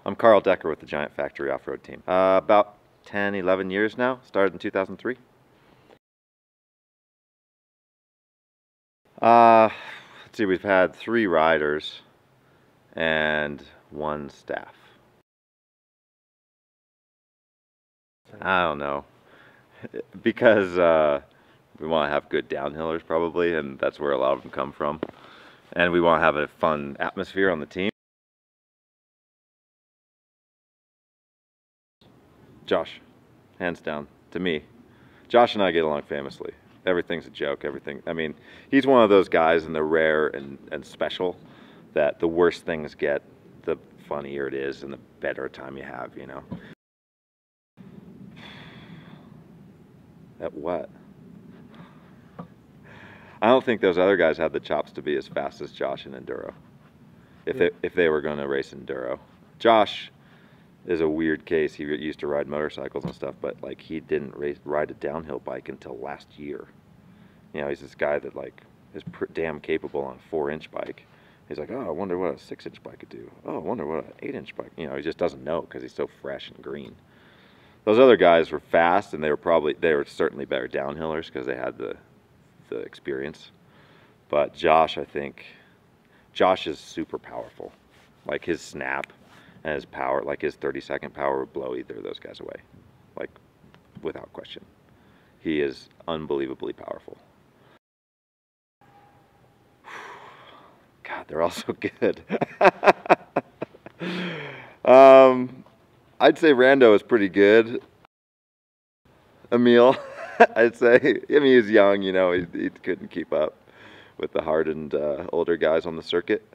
I'm Carl Decker with the Giant Factory Off-Road Team. About 10, 11 years now. Started in 2003. Let's see, we've had 3 riders and 1 staff. I don't know. Because we want to have good downhillers probably, and that's where a lot of them come from. And we want to have a fun atmosphere on the team. Josh, hands down, to me. Josh and I get along famously. Everything's a joke, everything. I mean, he's one of those guys, and they're rare and special, that the worse things get, the funnier it is and the better time you have, you know. At what? I don't think those other guys have the chops to be as fast as Josh in enduro. If they were going to race enduro. Josh is a weird case. He used to ride motorcycles and stuff, but like he didn't ride a downhill bike until last year. You know, he's this guy that like is damn capable on a 4-inch bike. He's like, oh, I wonder what a 6-inch bike could do. Oh, I wonder what an 8-inch bike. You know, he just doesn't know because he's so fresh and green. Those other guys were fast, and they were certainly better downhillers because they had the experience. But Josh, I think, Josh is super powerful. Like his snap and his power, like his 30-second power would blow either of those guys away, like without question. He is unbelievably powerful. God, they're all so good. I'd say Rando is pretty good. Emil, I'd say. I mean, he was young, you know, he couldn't keep up with the hardened older guys on the circuit.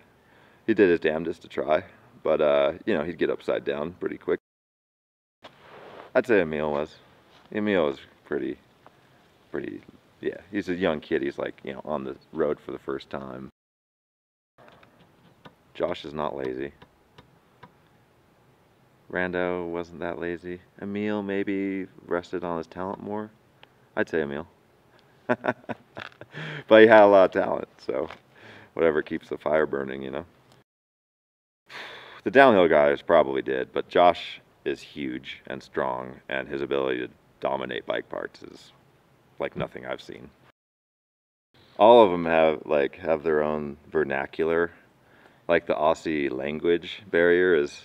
He did his damnedest to try, but you know, he'd get upside down pretty quick. I'd say Emil was. Emil was pretty, yeah. He's a young kid. He's like, you know, on the road for the first time. Josh is not lazy. Rando wasn't that lazy. Emil maybe rested on his talent more. I'd say Emil. But he had a lot of talent, so whatever keeps the fire burning, you know. The downhill guys probably did, but Josh is huge and strong, and his ability to dominate bike parts is like nothing I've seen. All of them have their own vernacular. Like the Aussie language barrier is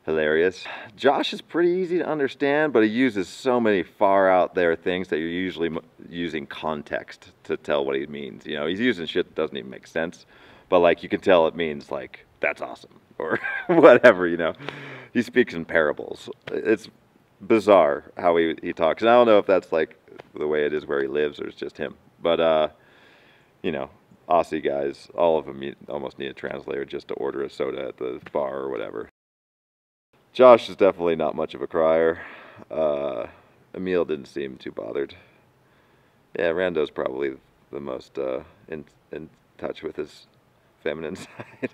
hilarious. Josh is pretty easy to understand, but he uses so many far out there things that you're usually using context to tell what he means. You know, he's using shit that doesn't even make sense, but like you can tell it means like, that's awesome, or whatever, you know. He speaks in parables. It's bizarre how he talks. And I don't know if that's like the way it is where he lives or it's just him. But, you know, Aussie guys, all of them almost need a translator just to order a soda at the bar or whatever. Josh is definitely not much of a crier. Emil didn't seem too bothered. Yeah, Rando's probably the most in touch with his feminine side.